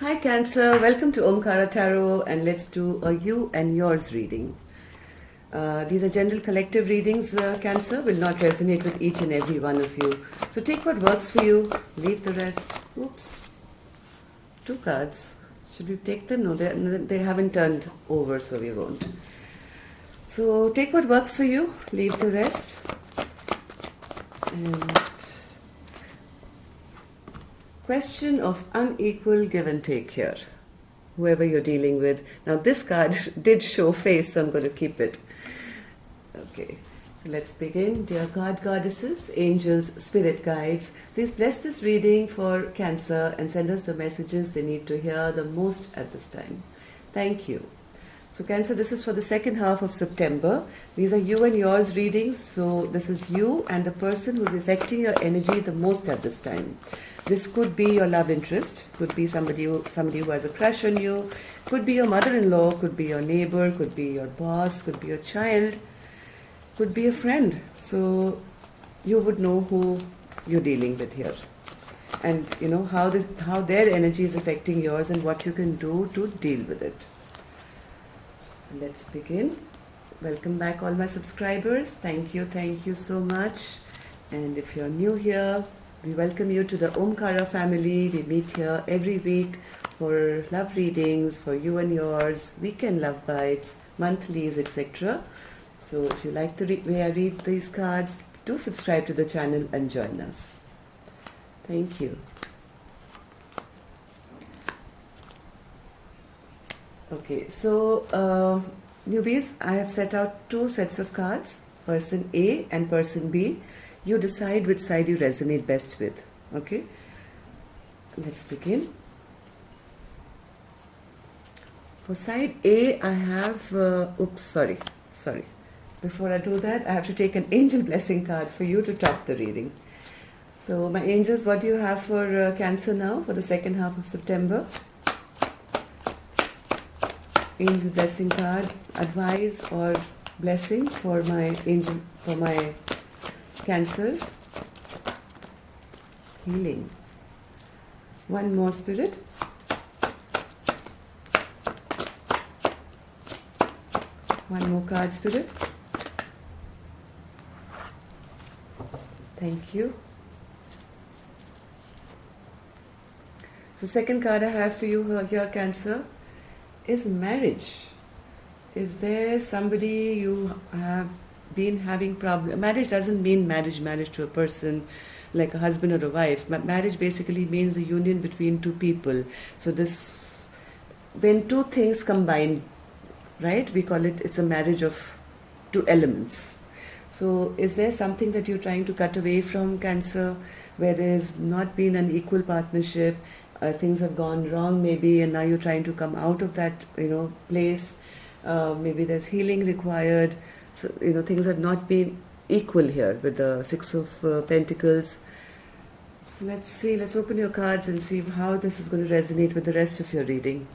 Hi Cancer, welcome to Omkara Tarot and let's do a you and yours reading. These are general collective readings, Cancer, will not resonate with each and every one of you. So take what works for you, leave the rest. Oops, two cards. Should we take them? No, they haven't turned over, so we won't. So take what works for you, leave the rest. And question of unequal give and take here, whoever you're dealing with. Now this card did show face, so I'm going to keep it. Okay, so let's begin. Dear God, goddesses, angels, spirit guides, please bless this reading for Cancer and send us the messages they need to hear the most at this time. Thank you. So Cancer, this is for the second half of September. These are you and yours readings. So this is you and the person who's affecting your energy the most at this time. This could be your love interest, could be somebody who has a crush on you, could be your mother-in-law, could be your neighbor, could be your boss, could be your child, could be a friend. So you would know who you're dealing with here. And you know how their energy is affecting yours and what you can do to deal with it. So let's begin. Welcome back all my subscribers. Thank you so much. And if you're new here, we welcome you to the Omkara family. We meet here every week for love readings, for you and yours, weekend love bites, monthlies, etc. So if you like the way I read these cards, do subscribe to the channel and join us. Thank you. Okay, so newbies, I have set out two sets of cards, person A and person B. You decide which side you resonate best with. Okay, let's begin. For side A, I have, sorry. Before I do that, I have to take an angel blessing card for you to top the reading. So my angels, what do you have for Cancer now for the second half of September? Angel blessing card, advice or blessing for my Cancers. Healing. One more, Spirit. One more card, Spirit. Thank you. So second card I have for you here, Cancer, is marriage. Is there somebody you have been having problem? Marriage doesn't mean marriage to a person like a husband or a wife. Marriage basically means a union between two people. So this, when two things combine, right, we call it's a marriage of two elements. So is there something that you're trying to cut away from, Cancer, where there's not been an equal partnership, things have gone wrong maybe, and now you're trying to come out of that place? Maybe there's healing required. So things have not been equal here with the Six of Pentacles. So let's see, let's open your cards and see how this is going to resonate with the rest of your reading.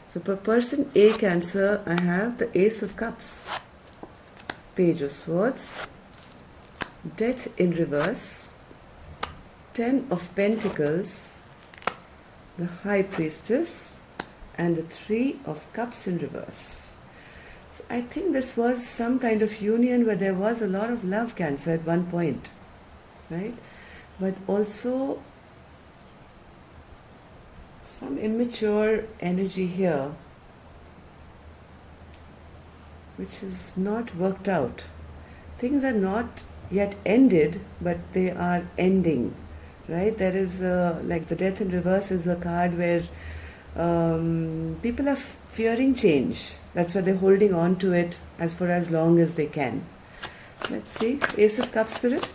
So for person A, Cancer, I have the Ace of Cups, Page of Swords, Death in reverse, Ten of Pentacles, the High Priestess, and the Three of Cups in reverse. So I think this was some kind of union where there was a lot of love, Cancer, at one point, right? But also some immature energy here, which is not worked out. Things are not yet ended, but they are ending, right? There is like the Death in reverse is a card where people are fearing change. That's why they're holding on to it for as long as they can. Let's see, Ace of Cups, Spirit.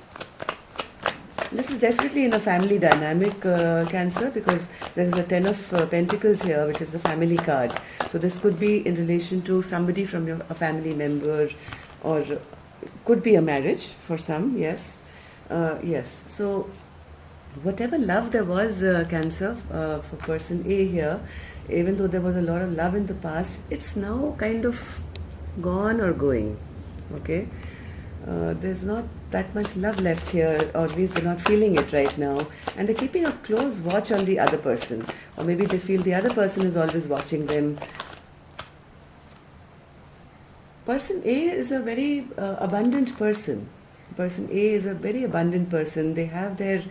This is definitely in a family dynamic, Cancer, because there is a Ten of Pentacles here, which is the family card. So this could be in relation to somebody from a family member, or could be a marriage for some, yes. Yes, so whatever love there was, Cancer, for person A here, even though there was a lot of love in the past, it's now kind of gone or going, okay? There's not that much love left here, or at least they're not feeling it right now, and they're keeping a close watch on the other person, or maybe they feel the other person is always watching them. Person A is a very abundant person. Person A is a very abundant person. They have their,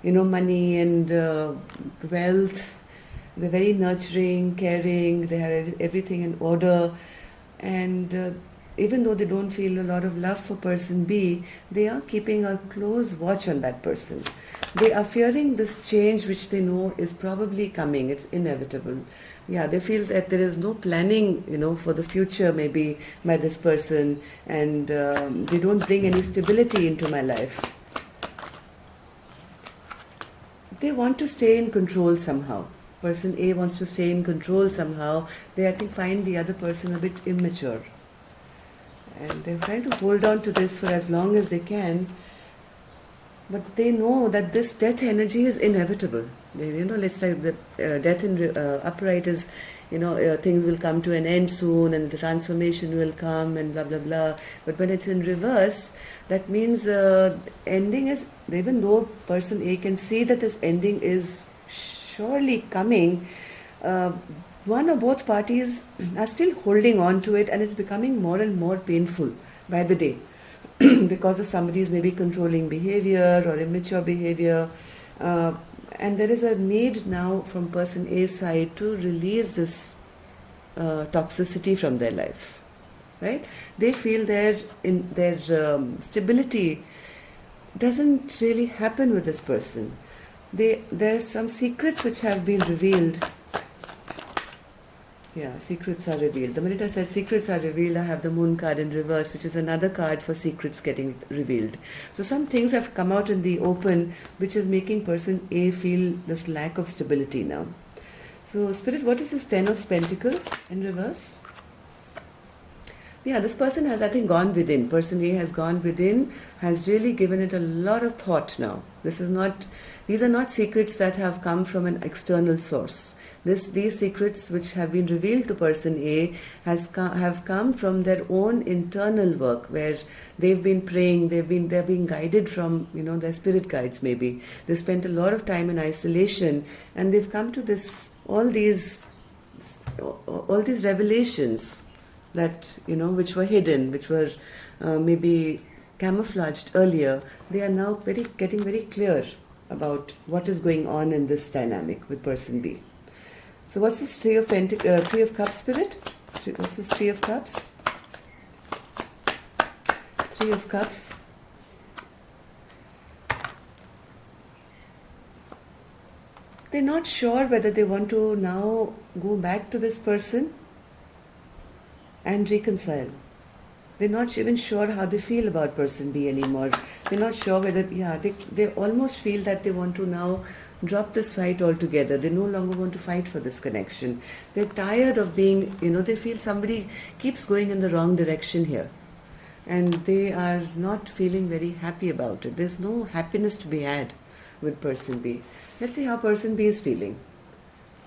money and wealth. They're very nurturing, caring. They have everything in order, and even though they don't feel a lot of love for person B, they are keeping a close watch on that person. They are fearing this change which they know is probably coming. It's inevitable. Yeah, they feel that there is no planning, for the future maybe by this person, and they don't bring any stability into my life. They want to stay in control somehow. Person A wants to stay in control somehow. They, I think, find the other person a bit immature. And they're trying to hold on to this for as long as they can. But they know that this death energy is inevitable. Let's like the death in upright is, things will come to an end soon and the transformation will come and blah, blah, blah. But when it's in reverse, that means ending is, even though person A can see that this ending is surely coming, one or both parties are still holding on to it, and it's becoming more and more painful by the day because of somebody's maybe controlling behavior or immature behavior. And there is a need now from person A's side to release this toxicity from their life, right? They feel their stability doesn't really happen with this person. There are some secrets which have been revealed. Yeah, secrets are revealed. The minute I said secrets are revealed, I have the moon card in reverse, which is another card for secrets getting revealed. So some things have come out in the open, which is making person A feel this lack of stability now. So Spirit, what is this 10 of Pentacles in reverse? Yeah, this person has, I think, gone within. Person A has gone within, has really given it a lot of thought now. These are not secrets that have come from an external source. These secrets which have been revealed to person A have come from their own internal work, where they've been praying, they're being guided from, their spirit guides maybe. They spent a lot of time in isolation, and they've come to all these revelations that, which were hidden, which were maybe camouflaged earlier. They are now getting very clear about what is going on in this dynamic with person B. So what's this Three of Cups, Spirit? What's this Three of Cups? Three of Cups. They're not sure whether they want to now go back to this person and reconcile. They're not even sure how they feel about person B anymore. They're not sure whether, they almost feel that they want to now drop this fight altogether. They no longer want to fight for this connection. They're tired of being, they feel somebody keeps going in the wrong direction here. And they are not feeling very happy about it. There's no happiness to be had with person B. Let's see how person B is feeling.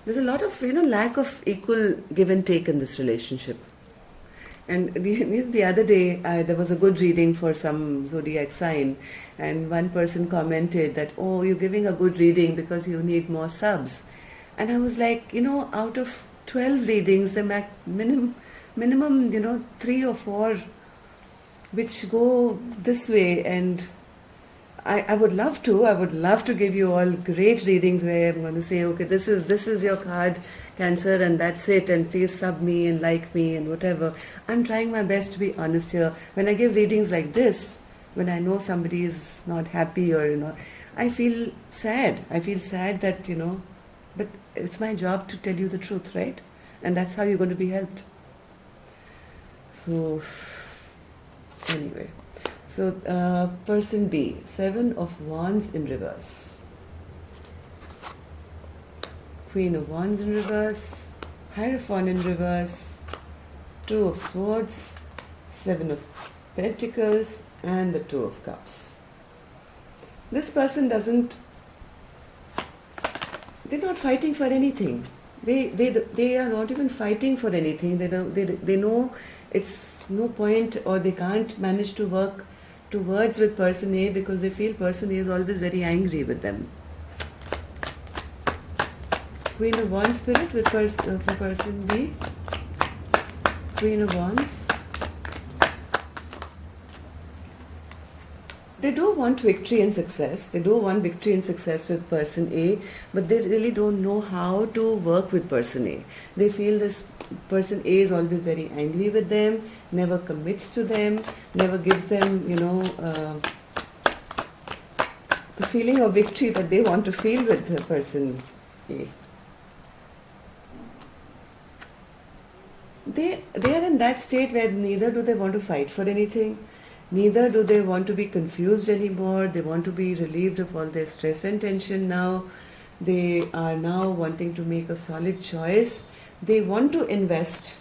There's a lot of, lack of equal give and take in this relationship. And the other day, there was a good reading for some zodiac sign, and one person commented that, oh, you're giving a good reading because you need more subs. And I was like, out of 12 readings, the minimum, 3 or 4 which go this way, and I would love to give you all great readings where I'm going to say, okay, this is your card, Cancer, and that's it, and please sub me and like me and whatever. I'm trying my best to be honest here. When I give readings like this, when I know somebody is not happy or, I feel sad. I feel sad that, but it's my job to tell you the truth, right? And that's how you're going to be helped. So, anyway. So, person B, 7 of Wands in reverse. Queen of Wands in reverse, Hierophant in reverse, 2 of Swords, 7 of Pentacles, and the 2 of Cups. This person they're not fighting for anything. They are not even fighting for anything. They know it's no point, or they can't manage to work towards with person A because they feel person A is always very angry with them. Queen of Wands spirit with for person B. Queen of Wands. They do want victory and success. They do want victory and success with person A, but they really don't know how to work with person A. They feel this person A is always very angry with them, never commits to them, never gives them, the feeling of victory that they want to feel with the person A. They are in that state where neither do they want to fight for anything, neither do they want to be confused anymore. They want to be relieved of all their stress and tension now. They are now wanting to make a solid choice. They want to invest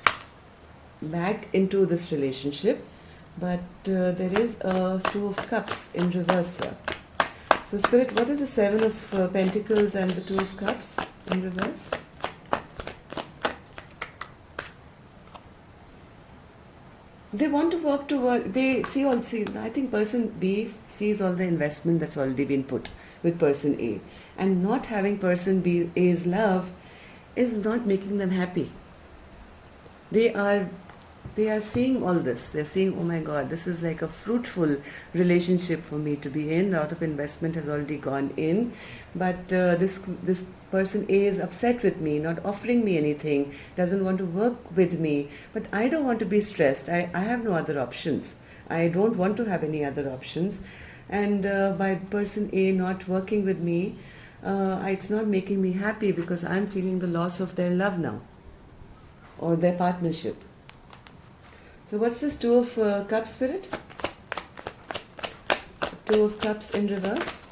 back into this relationship, but there is a Two of Cups in reverse here. So Spirit, what is the Seven of Pentacles and the Two of Cups in reverse? They want to work toward, I think person B sees all the investment that's already been put with person A. And not having person A's love is not making them happy. They are seeing all this. They're seeing, oh my God, this is like a fruitful relationship for me to be in. A lot of investment has already gone in. But this person A is upset with me, not offering me anything, doesn't want to work with me. But I don't want to be stressed. I have no other options. I don't want to have any other options. And by person A not working with me, it's not making me happy because I'm feeling the loss of their love now or their partnership. So what's this Two of Cups, Spirit? Two of Cups in reverse.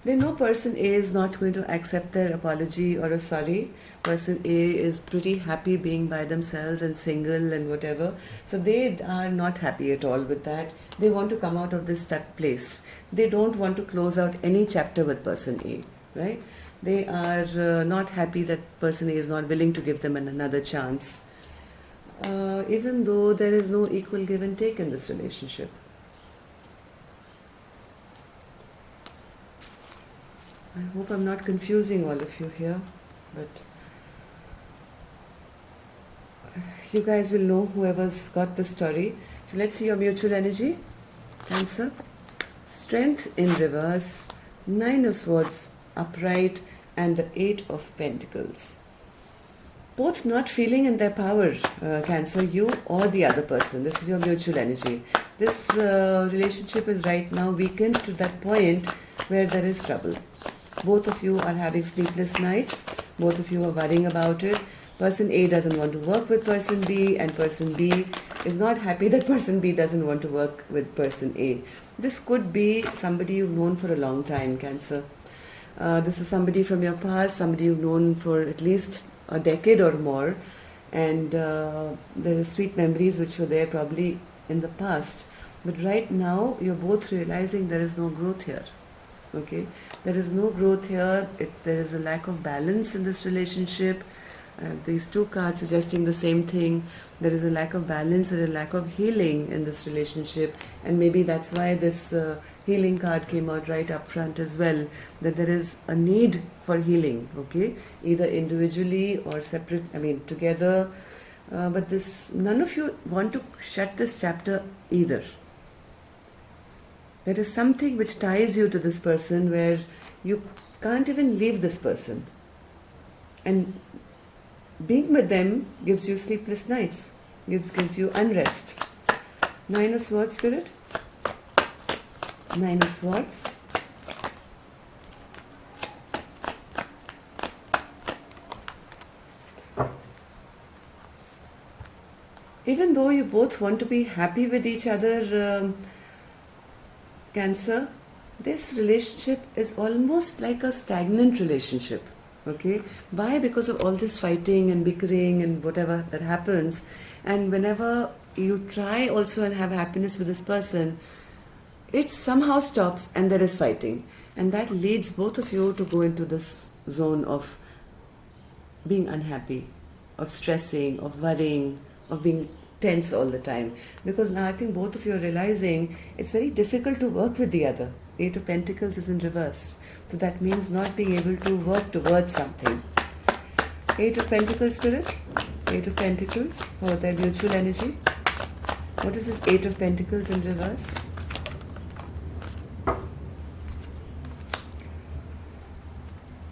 They know person A is not going to accept their apology or a sorry. Person A is pretty happy being by themselves and single and whatever. So they are not happy at all with that. They want to come out of this stuck place. They don't want to close out any chapter with person A, right? They are not happy that person A is not willing to give them another chance, even though there is no equal give and take in this relationship. I hope I'm not confusing all of you here, but you guys will know, whoever's got the story. So let's see your mutual energy. Cancer. Strength in reverse, Nine of Swords upright, and the Eight of Pentacles. Both not feeling in their power, Cancer, you or the other person. This is your mutual energy. This relationship is right now weakened to that point where there is trouble. Both of you are having sleepless nights. Both of you are worrying about it. Person A doesn't want to work with person B, and person B is not happy that person B doesn't want to work with person A. This could be somebody you've known for a long time, Cancer. This is somebody from your past, somebody you've known for at least a decade or more, and there are sweet memories which were there probably in the past. But right now, you're both realizing there is no growth here. Okay, there is no growth here. There is a lack of balance in this relationship. These two cards suggesting the same thing. There is a lack of balance and a lack of healing in this relationship, and maybe that's why this healing card came out right up front as well, that there is a need for healing, okay, either individually or separate, together, but none of you want to shut this chapter either. There is something which ties you to this person where you can't even leave this person, and being with them gives you sleepless nights, gives you unrest. Nine of Swords, Spirit. Nine of Swords. Even though you both want to be happy with each other, Cancer, this relationship is almost like a stagnant relationship. Okay, why? Because of all this fighting and bickering and whatever that happens, and whenever you try also and have happiness with this person, it somehow stops and there is fighting, and that leads both of you to go into this zone of being unhappy, of stressing, of worrying, of being tense all the time. Because now I think both of you are realizing it's very difficult to work with the other. Eight of Pentacles is in reverse. So that means not being able to work towards something. Eight of Pentacles, Spirit. Eight of Pentacles for their mutual energy. What is this Eight of Pentacles in reverse?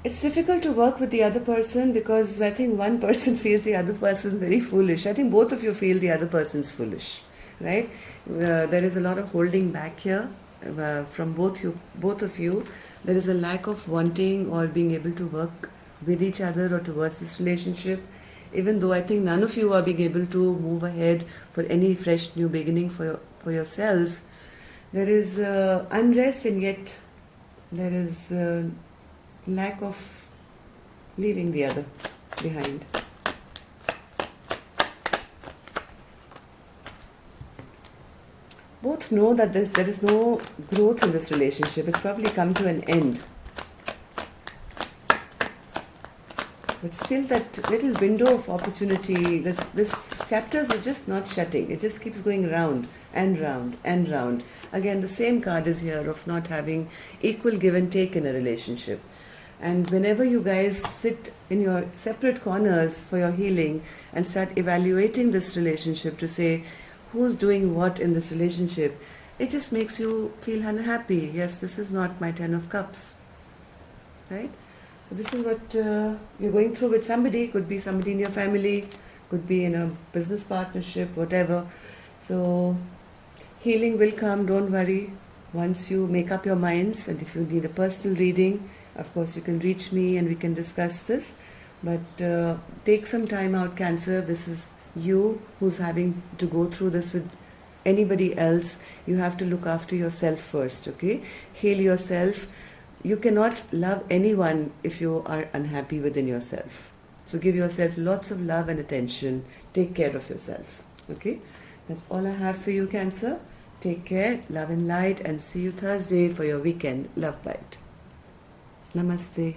It's difficult to work with the other person because I think one person feels the other person is very foolish. I think both of you feel the other person's foolish, right? There is a lot of holding back here from both of you. There is a lack of wanting or being able to work with each other or towards this relationship. Even though I think none of you are being able to move ahead for any fresh new beginning for yourselves, there is unrest, and yet there is lack of leaving the other behind. Both know that there is no growth in this relationship. It's probably come to an end. But still that little window of opportunity, this chapters are just not shutting. It just keeps going round and round and round. Again, the same card is here of not having equal give and take in a relationship. And whenever you guys sit in your separate corners for your healing and start evaluating this relationship to say who's doing what in this relationship, it just makes you feel unhappy. Yes, this is not my 10 of Cups. Right? So this is what you're going through with somebody. Could be somebody in your family, could be in a business partnership, whatever. So healing will come, don't worry. Once you make up your minds, and if you need a personal reading, of course you can reach me and we can discuss this. But take some time out, Cancer. This is you who's having to go through this with anybody else. You have to look after yourself first, okay? Heal yourself. You cannot love anyone if you are unhappy within yourself. So give yourself lots of love and attention. Take care of yourself. Okay? That's all I have for you, Cancer. Take care, love and light, and see you Thursday for your weekend Love Bite. Namaste.